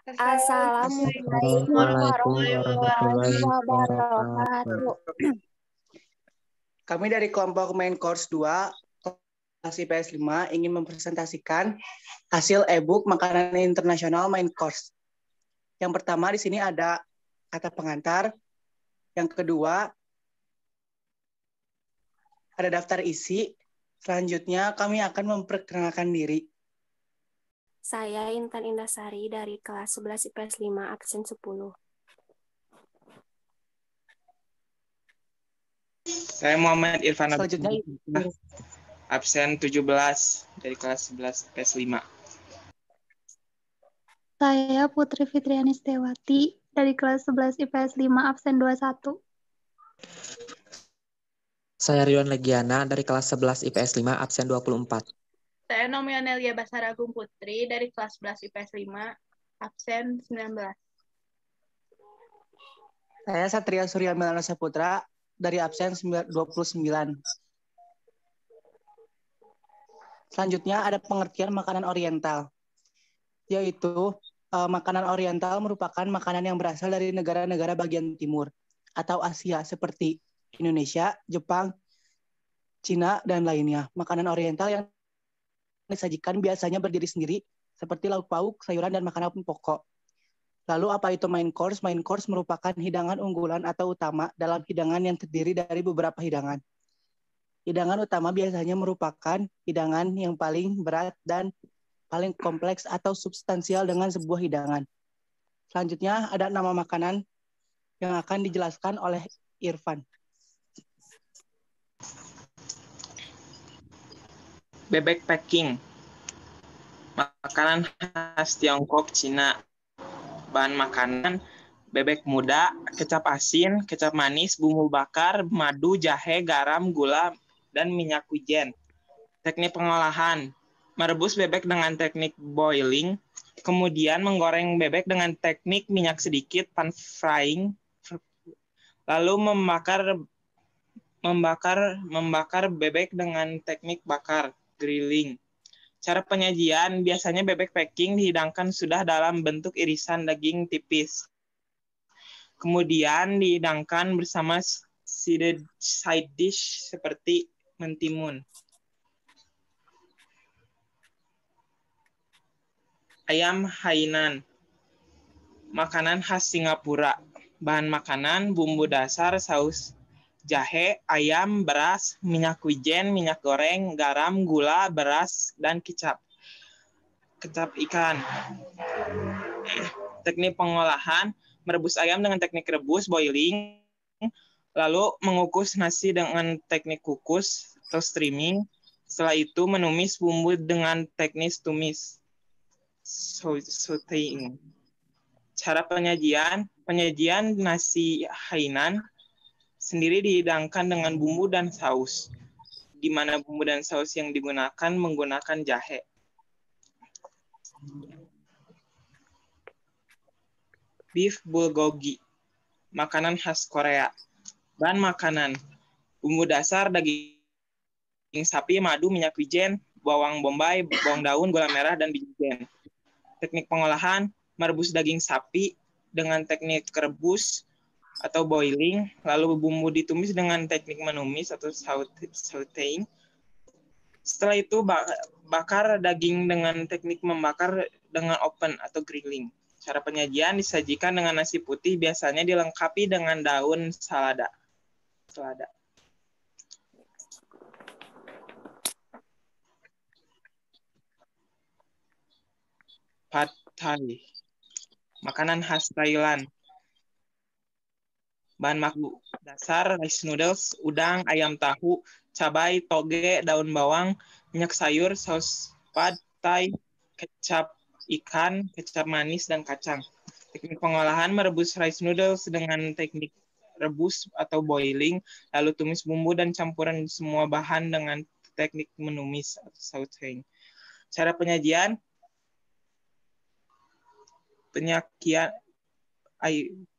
Assalamualaikum Assalamualaikum warahmatullahi wabarakatuh. wabarakatuh. Kami dari kelompok main course 2, kelas IPS 5 ingin mempresentasikan hasil e-book makanan internasional main course. Yang pertama di sini ada kata pengantar. Yang kedua ada daftar isi. Selanjutnya kami akan memperkenalkan diri. Saya Intan Indasari dari kelas 11 IPS 5 absen 10. Saya Muhammad Irfan Selanjutnya absen 17 dari kelas 11 PS 5. Saya Putri Fitriani Stewati dari kelas 11 IPS 5 absen 21. Saya Rion Legiana dari kelas 11 IPS 5 absen 24. Saya Nomi Anelia Basaragung Putri dari kelas 11 IPS 5 absen 19. saya Satria Surya Melana Saputra dari absen 29. Selanjutnya ada pengertian makanan oriental, yaitu makanan oriental merupakan makanan yang berasal dari negara-negara bagian timur atau Asia seperti Indonesia, Jepang, Cina, dan lainnya. Makanan oriental yang disajikan biasanya berdiri sendiri seperti lauk pauk, sayuran, dan makanan pokok. Lalu apa itu main course? Main course merupakan hidangan unggulan atau utama dalam hidangan yang terdiri dari beberapa hidangan. Hidangan utama biasanya merupakan hidangan yang paling berat dan paling kompleks atau substansial dengan sebuah hidangan. Selanjutnya ada nama makanan yang akan dijelaskan oleh Irfan. Bebek packing. Makanan khas Tiongkok, Cina. Bahan makanan bebek muda, kecap asin, kecap manis, bumbu bakar, madu, jahe, garam, gula, dan minyak wijen. Teknik pengolahan. Merebus bebek dengan teknik boiling, kemudian menggoreng bebek dengan teknik minyak sedikit, pan frying, lalu membakar bebek dengan teknik bakar, grilling. Cara penyajian, biasanya bebek packing dihidangkan sudah dalam bentuk irisan daging tipis. Kemudian dihidangkan bersama side dish seperti mentimun. Ayam Hainan. Makanan khas Singapura. Bahan makanan, bumbu dasar, saus jahe, ayam, beras, minyak wijen, minyak goreng, garam, gula, beras, dan kecap. Kecap ikan. Teknik pengolahan, merebus ayam dengan teknik rebus, boiling, lalu mengukus nasi dengan teknik kukus atau steaming. Setelah itu menumis bumbu dengan teknik tumis, sauteing. Cara penyajian nasi Hainan sendiri dihidangkan dengan bumbu dan saus, di mana bumbu dan saus yang digunakan menggunakan jahe. Beef bulgogi, makanan khas Korea. Bahan makanan, bumbu dasar daging sapi, madu, minyak wijen, bawang bombay, bawang daun, gula merah, dan biji wijen. Teknik pengolahan, merebus daging sapi dengan teknik rebus atau boiling, lalu bumbu ditumis dengan teknik menumis atau sauteing. Setelah itu bakar daging dengan teknik membakar dengan oven atau grilling. Cara penyajian disajikan dengan nasi putih, biasanya dilengkapi dengan daun selada. Pad Thai, makanan khas Thailand. Bahan baku dasar, rice noodles, udang, ayam tahu, cabai, toge, daun bawang, minyak sayur, saus pad thai, kecap ikan, kecap manis, dan kacang. Teknik pengolahan, merebus rice noodles dengan teknik rebus atau boiling, lalu tumis bumbu dan campuran semua bahan dengan teknik menumis atau sauteing. Cara penyajian,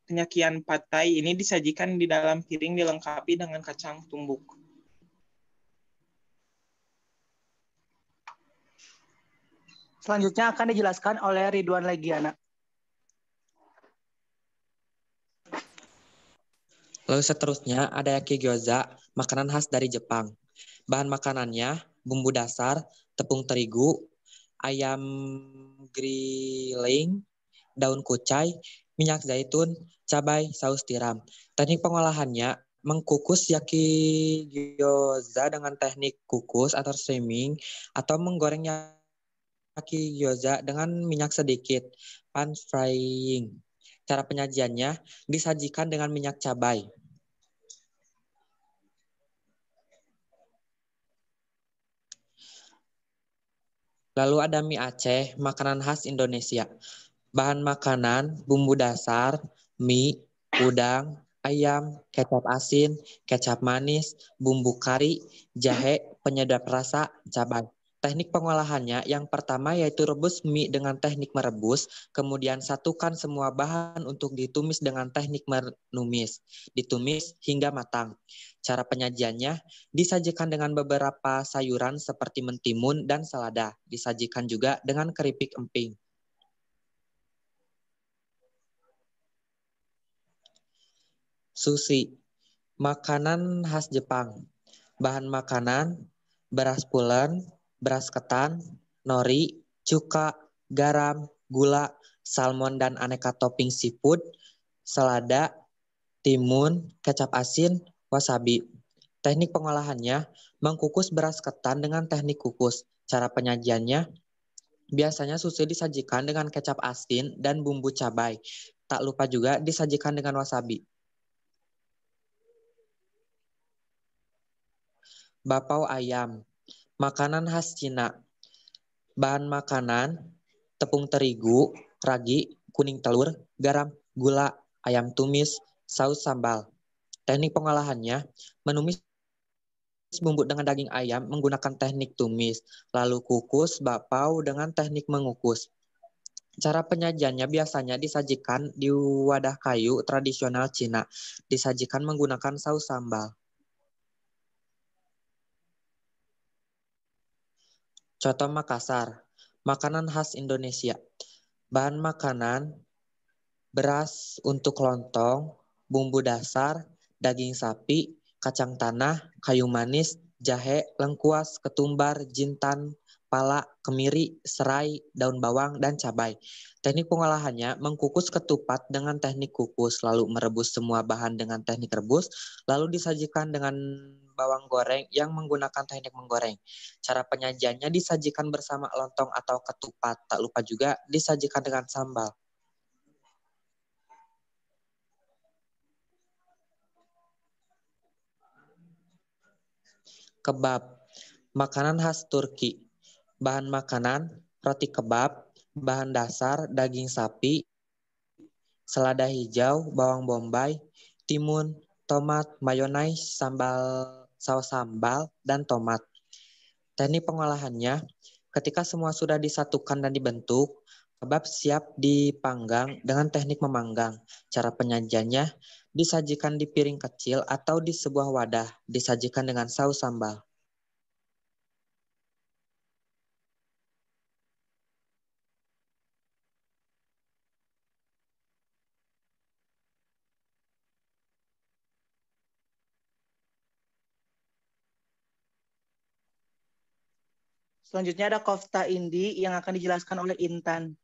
penyajian pad thai ini disajikan di dalam piring dilengkapi dengan kacang tumbuk. Selanjutnya akan dijelaskan oleh Ridwan Legiana. Lalu seterusnya ada yaki gyoza, makanan khas dari Jepang. Bahan makanannya bumbu dasar, tepung terigu, ayam griling, daun kucai, minyak zaitun, cabai, saus tiram. Teknik pengolahannya mengkukus yaki gyoza dengan teknik kukus atau steaming atau menggoreng yaki gyoza dengan minyak sedikit, pan frying. Cara penyajiannya disajikan dengan minyak cabai. Lalu ada mie Aceh, makanan khas Indonesia. Bahan makanan, bumbu dasar, mie, udang, ayam, kecap asin, kecap manis, bumbu kari, jahe, penyedap rasa, cabai. Teknik pengolahannya yang pertama yaitu rebus mie dengan teknik merebus, kemudian satukan semua bahan untuk ditumis dengan teknik menumis, ditumis hingga matang. Cara penyajiannya disajikan dengan beberapa sayuran seperti mentimun dan selada, disajikan juga dengan keripik emping. Sushi, makanan khas Jepang. Bahan makanan, beras pulen, beras ketan, nori, cuka, garam, gula, salmon dan aneka topping seafood, selada, timun, kecap asin, wasabi. Teknik pengolahannya, mengkukus beras ketan dengan teknik kukus. Cara penyajiannya, biasanya sushi disajikan dengan kecap asin dan bumbu cabai. Tak lupa juga disajikan dengan wasabi. Bapau ayam, makanan khas Cina. Bahan makanan, tepung terigu, ragi, kuning telur, garam, gula, ayam tumis, saus sambal. Teknik pengolahannya, menumis bumbu dengan daging ayam menggunakan teknik tumis, lalu kukus bapau dengan teknik mengukus. Cara penyajiannya biasanya disajikan di wadah kayu tradisional Cina, disajikan menggunakan saus sambal. Coto Makassar, makanan khas Indonesia. Bahan makanan, beras untuk lontong, bumbu dasar, daging sapi, kacang tanah, kayu manis, jahe, lengkuas, ketumbar, jintan, pala, kemiri, serai, daun bawang, dan cabai. Teknik pengolahannya mengkukus ketupat dengan teknik kukus, lalu merebus semua bahan dengan teknik rebus, lalu disajikan dengan bawang goreng yang menggunakan teknik menggoreng. Cara penyajiannya disajikan bersama lontong atau ketupat, tak lupa juga disajikan dengan sambal. Kebab, makanan khas Turki. Bahan makanan, roti kebab, bahan dasar, daging sapi, selada hijau, bawang bombay, timun, tomat, mayonaise, saus sambal, dan tomat. Teknik pengolahannya, ketika semua sudah disatukan dan dibentuk, kebab siap dipanggang dengan teknik memanggang. Cara penyajiannya, disajikan di piring kecil atau di sebuah wadah, disajikan dengan saus sambal. Selanjutnya ada kofta indi yang akan dijelaskan oleh Intan.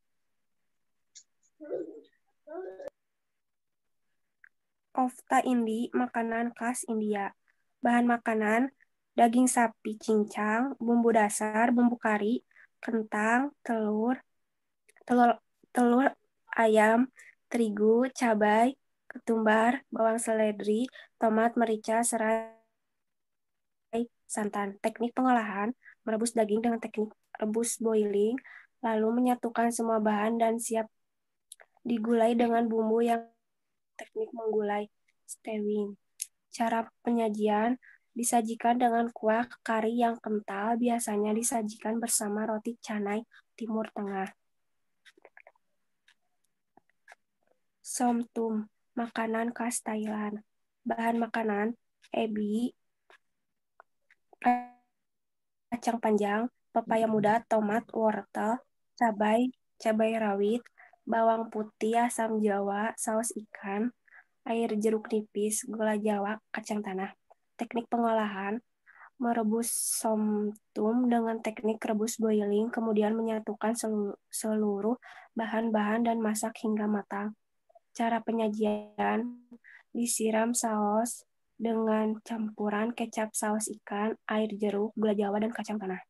Kofta indi, makanan khas India. Bahan makanan, daging sapi cincang, bumbu dasar, bumbu kari, kentang, telur, telur, telur ayam, terigu, cabai, ketumbar, bawang seledri, tomat, merica, serai, santan. Teknik pengolahan, merebus daging dengan teknik rebus boiling, lalu menyatukan semua bahan dan siap digulai dengan bumbu yang teknik menggulai stewing. Cara penyajian, disajikan dengan kuah kari yang kental, biasanya disajikan bersama roti canai Timur Tengah. Somtum, makanan khas Thailand. Bahan makanan, ebi, kacang panjang, pepaya muda, tomat, wortel, cabai rawit, bawang putih, asam jawa, saus ikan, air jeruk nipis, gula Jawa, kacang tanah. Teknik pengolahan, merebus somtum dengan teknik rebus boiling, kemudian menyatukan seluruh bahan-bahan dan masak hingga matang. Cara penyajian, disiram saus dengan campuran kecap saus ikan, air jeruk, gula Jawa, dan kacang tanah.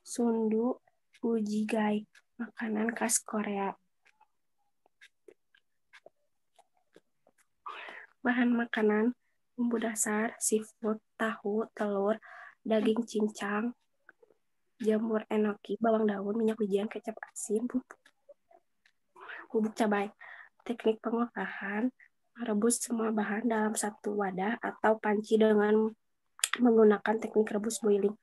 Sundu Ujigai, makanan khas Korea. Bahan makanan, bumbu dasar, seafood, tahu, telur, daging cincang, jamur enoki, bawang daun, minyak wijen, kecap asin, bubuk cabai. Teknik pengolahan, merebus semua bahan dalam satu wadah atau panci dengan menggunakan teknik rebus boiling.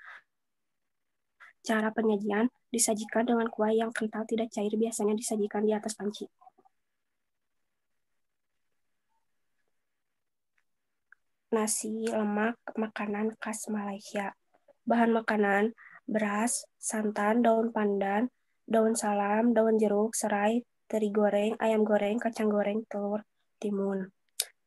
Cara penyajian, disajikan dengan kuah yang kental tidak cair, biasanya disajikan di atas panci. Nasi lemak, makanan khas Malaysia. Bahan makanan, beras, santan, daun pandan, daun salam, daun jeruk, serai, teri goreng, ayam goreng, kacang goreng, telur, timun.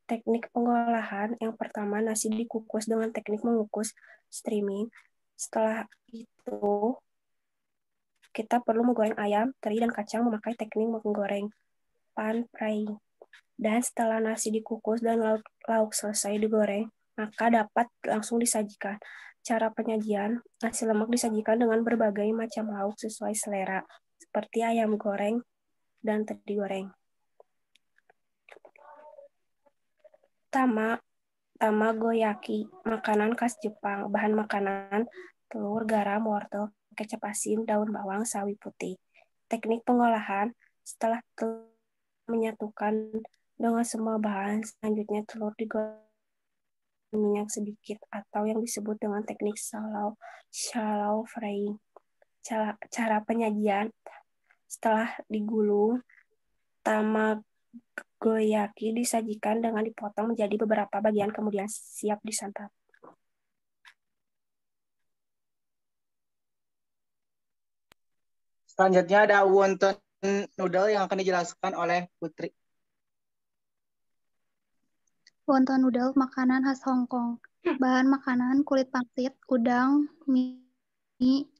Teknik pengolahan, yang pertama nasi dikukus dengan teknik mengukus steaming. Setelah itu, kita perlu menggoreng ayam, teri, dan kacang memakai teknik menggoreng pan frying. Dan setelah nasi dikukus dan lauk selesai digoreng, maka dapat langsung disajikan. Cara penyajian, nasi lemak disajikan dengan berbagai macam lauk sesuai selera, seperti ayam goreng dan teri goreng. Tamagoyaki, makanan khas Jepang. Bahan makanan, telur, garam, wortel, kecap asin, daun bawang, sawi putih. Teknik pengolahan, setelah telur menyatukan dengan semua bahan, selanjutnya telur digoreng minyak sedikit atau yang disebut dengan teknik shallow frying. Cara penyajian, setelah digulung, tamagoyaki disajikan dengan dipotong menjadi beberapa bagian kemudian siap disantap. Selanjutnya ada wonton noodle yang akan dijelaskan oleh Putri. Wonton noodle, makanan khas Hong Kong. Bahan makanan, kulit pangsit, udang, mie,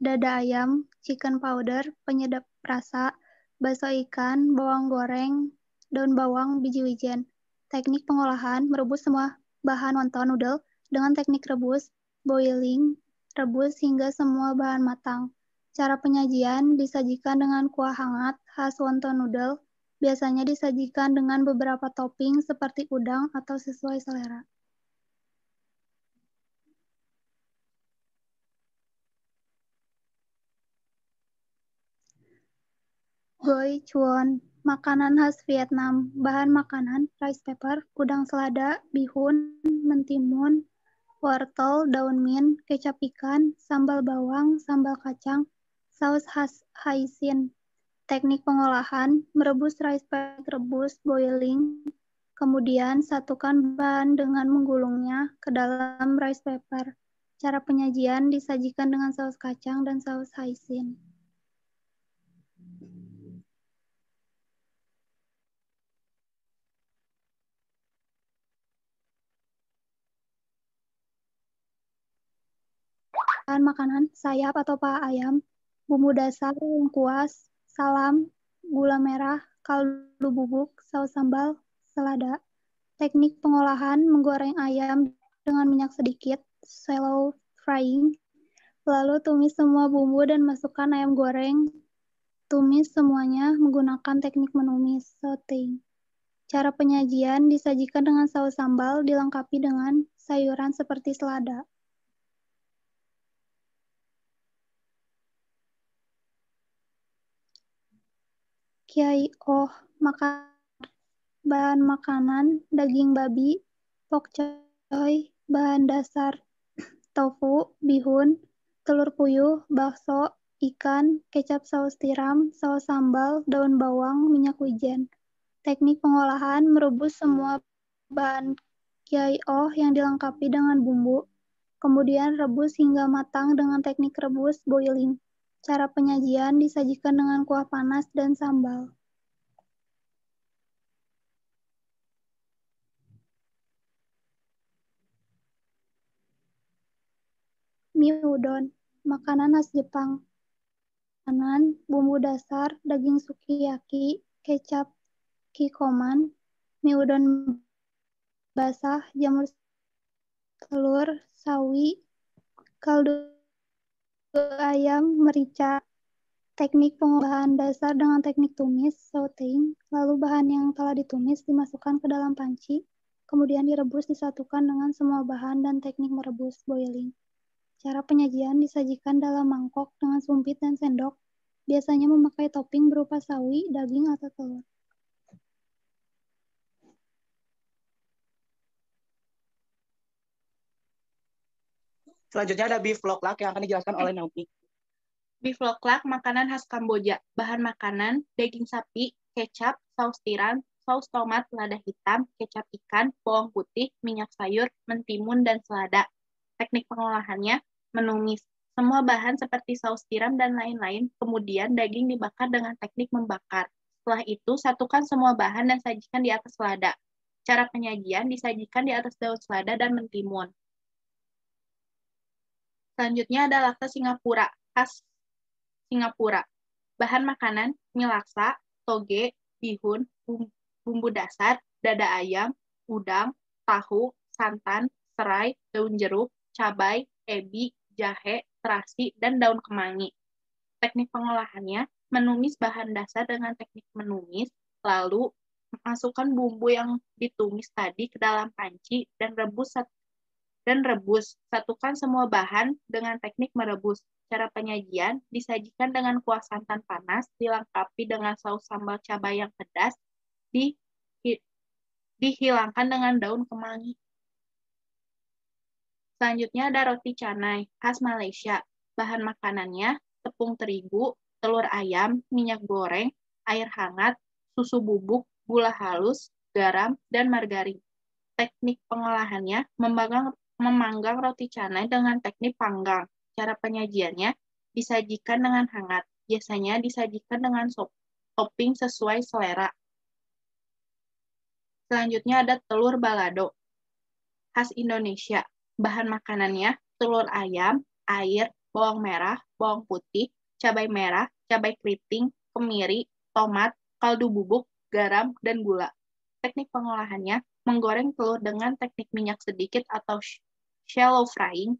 dada ayam, chicken powder, penyedap rasa, bakso ikan, bawang goreng, daun bawang, biji wijen. Teknik pengolahan, merebus semua bahan wonton noodle dengan teknik rebus, boiling, rebus hingga semua bahan matang. Cara penyajian, disajikan dengan kuah hangat khas wonton noodle, biasanya disajikan dengan beberapa topping seperti udang atau sesuai selera. Goi Chuan, makanan khas Vietnam. Bahan makanan, rice paper, udang selada, bihun, mentimun, wortel, daun mint, kecap ikan, sambal bawang, sambal kacang, saus khas Haisin. Teknik pengolahan, merebus rice paper, rebus, boiling, kemudian satukan bahan dengan menggulungnya ke dalam rice paper. Cara penyajian disajikan dengan saus kacang dan saus Haisin. Bahan makanan, sayap atau paha ayam, bumbu dasar, lengkuas, salam, gula merah, kaldu bubuk, saus sambal, selada. Teknik pengolahan, menggoreng ayam dengan minyak sedikit, shallow frying, lalu tumis semua bumbu dan masukkan ayam goreng. Tumis semuanya menggunakan teknik menumis, sauteing. Cara penyajian disajikan dengan saus sambal, dilengkapi dengan sayuran seperti selada. Kiai Oh, bahan makanan, daging babi, pok choy, bahan dasar, tofu, bihun, telur puyuh, bakso, ikan, kecap saus tiram, saus sambal, daun bawang, minyak wijen. Teknik pengolahan, merebus semua bahan kiai Oh yang dilengkapi dengan bumbu, kemudian rebus hingga matang dengan teknik rebus boiling. Cara penyajian disajikan dengan kuah panas dan sambal. Mie udon, makanan khas Jepang. Makanan, bumbu dasar, daging sukiyaki, kecap, kikoman, mie udon basah, jamur telur, sawi, kaldu ayam, merica. Teknik pengolahan dasar dengan teknik tumis, sauteing, lalu bahan yang telah ditumis dimasukkan ke dalam panci, kemudian direbus disatukan dengan semua bahan dan teknik merebus, boiling. Cara penyajian disajikan dalam mangkok dengan sumpit dan sendok, biasanya memakai topping berupa sawi, daging, atau telur. Selanjutnya ada beef loklak yang akan dijelaskan oleh Naomi. Beef loklak, makanan khas Kamboja. Bahan makanan, daging sapi, kecap, saus tiram, saus tomat, lada hitam, kecap ikan, bawang putih, minyak sayur, mentimun, dan selada. Teknik pengolahannya, menumis. Semua bahan seperti saus tiram dan lain-lain, kemudian daging dibakar dengan teknik membakar. Setelah itu, satukan semua bahan dan sajikan di atas selada. Cara penyajian disajikan di atas daun selada dan mentimun. Selanjutnya ada laksa Singapura, khas Singapura. Bahan makanan, mie laksa, toge, bihun, bumbu dasar, dada ayam, udang, tahu, santan, serai, daun jeruk, cabai, ebi, jahe, terasi, dan daun kemangi. Teknik pengolahannya, menumis bahan dasar dengan teknik menumis, lalu masukkan bumbu yang ditumis tadi ke dalam panci dan rebus. Satukan semua bahan dengan teknik merebus. Cara penyajian disajikan dengan kuah santan panas, dilengkapi dengan saus sambal cabai yang pedas, dihilangkan dengan daun kemangi. Selanjutnya ada roti canai, khas Malaysia. Bahan makanannya, tepung terigu, telur ayam, minyak goreng, air hangat, susu bubuk, gula halus, garam, dan margarin. Teknik pengolahannya, memanggang roti canai dengan teknik panggang. Cara penyajiannya disajikan dengan hangat. Biasanya disajikan dengan topping sesuai selera. Selanjutnya ada telur balado, khas Indonesia. Bahan makanannya telur ayam, air, bawang merah, bawang putih, cabai merah, cabai keriting, kemiri, tomat, kaldu bubuk, garam, dan gula. Teknik pengolahannya menggoreng telur dengan teknik minyak sedikit atau shallow frying,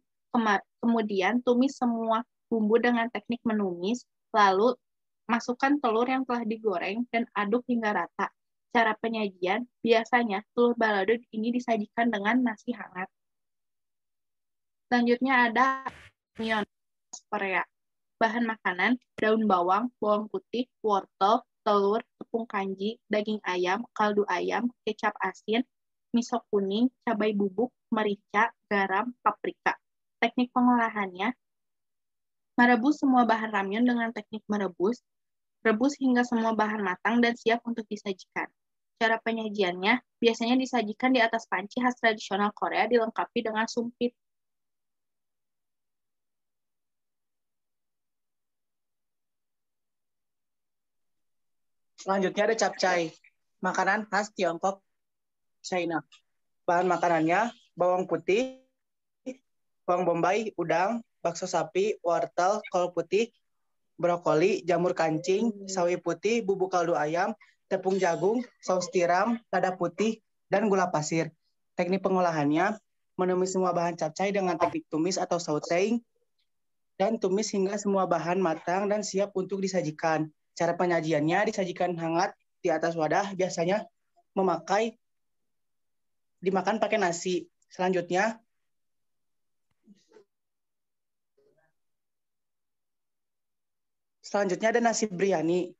kemudian tumis semua bumbu dengan teknik menumis, lalu masukkan telur yang telah digoreng dan aduk hingga rata. Cara penyajian, biasanya telur balado ini disajikan dengan nasi hangat. Selanjutnya ada myeon, Korea. Bahan makanan, daun bawang, bawang putih, wortel, telur, tepung kanji, daging ayam, kaldu ayam, kecap asin, miso kuning, cabai bubuk, merica, garam, paprika. Teknik pengolahannya, merebus semua bahan ramyeon dengan teknik merebus, rebus hingga semua bahan matang dan siap untuk disajikan. Cara penyajiannya, biasanya disajikan di atas panci khas tradisional Korea dilengkapi dengan sumpit. Selanjutnya ada capcay, makanan khas Tiongkok, China. Bahan makanannya bawang putih, bawang bombay, udang, bakso sapi, wortel, kol putih, brokoli, jamur kancing, sawi putih, bubuk kaldu ayam, tepung jagung, saus tiram, lada putih, dan gula pasir. Teknik pengolahannya, menumis semua bahan capcay dengan teknik tumis atau sauteing, dan tumis hingga semua bahan matang dan siap untuk disajikan. Cara penyajiannya disajikan hangat di atas wadah, biasanya dimakan pakai nasi. Selanjutnya ada nasi biryani,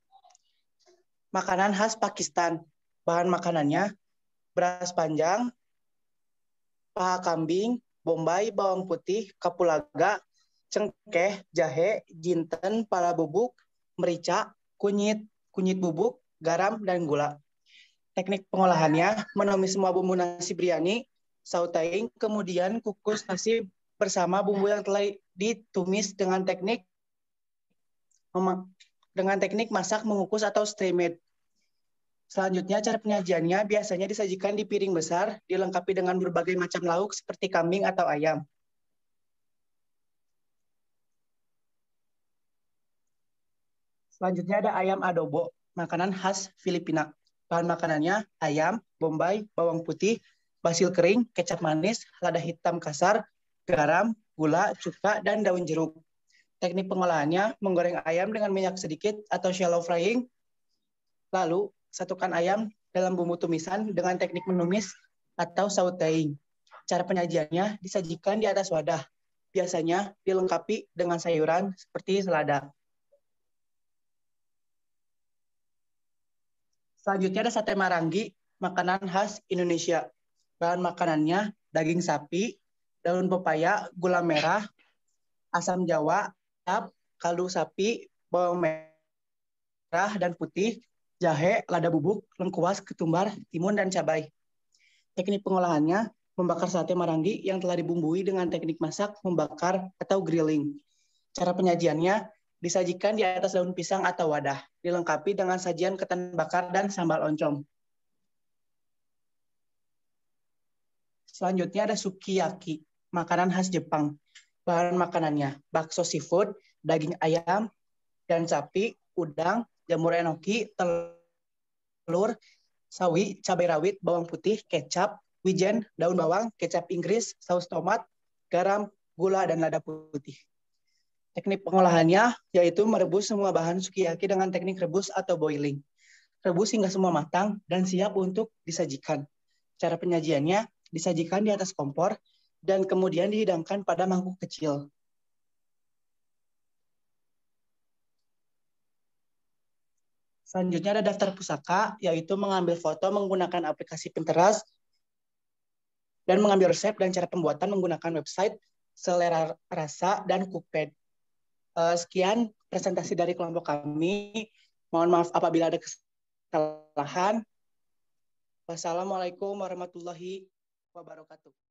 makanan khas Pakistan. Bahan makanannya beras panjang, paha kambing, bombay, bawang putih, kapulaga, cengkeh, jahe, jinten, pala bubuk, merica, kunyit bubuk, garam, dan gula. Teknik pengolahannya, menumis semua bumbu nasi biryani, sauteing, kemudian kukus nasi bersama bumbu yang telah ditumis dengan teknik dengan teknik masak, mengukus, atau steamed. Selanjutnya, cara penyajiannya biasanya disajikan di piring besar, dilengkapi dengan berbagai macam lauk seperti kambing atau ayam. Selanjutnya ada ayam adobo, makanan khas Filipina. Bahan makanannya ayam, bombay, bawang putih, basil kering, kecap manis, lada hitam kasar, garam, gula, cuka, dan daun jeruk. Teknik pengolahannya menggoreng ayam dengan minyak sedikit atau shallow frying. Lalu, satukan ayam dalam bumbu tumisan dengan teknik menumis atau sauteing. Cara penyajiannya disajikan di atas wadah. Biasanya dilengkapi dengan sayuran seperti selada. Selanjutnya ada sate marangi, makanan khas Indonesia. Bahan makanannya daging sapi, daun pepaya, gula merah, asam jawa, kaldu sapi, bawang merah dan putih, jahe, lada bubuk, lengkuas, ketumbar, timun, dan cabai. Teknik pengolahannya membakar sate marangi yang telah dibumbui dengan teknik masak, membakar, atau grilling. Cara penyajiannya disajikan di atas daun pisang atau wadah, dilengkapi dengan sajian ketan bakar dan sambal oncom. Selanjutnya ada sukiyaki, makanan khas Jepang. Bahan makanannya bakso seafood, daging ayam dan sapi, udang, jamur enoki, telur, sawi, cabai rawit, bawang putih, kecap, wijen, daun bawang, kecap Inggris, saus tomat, garam, gula, dan lada putih. Teknik pengolahannya yaitu merebus semua bahan sukiyaki dengan teknik rebus atau boiling. Rebus hingga semua matang dan siap untuk disajikan. Cara penyajiannya disajikan di atas kompor dan kemudian dihidangkan pada mangkuk kecil. Selanjutnya ada daftar pusaka, yaitu mengambil foto menggunakan aplikasi Pinterest dan mengambil resep dan cara pembuatan menggunakan website Selera Rasa dan Cookpad. Sekian presentasi dari kelompok kami. Mohon maaf apabila ada kesalahan. Wassalamualaikum warahmatullahi wabarakatuh.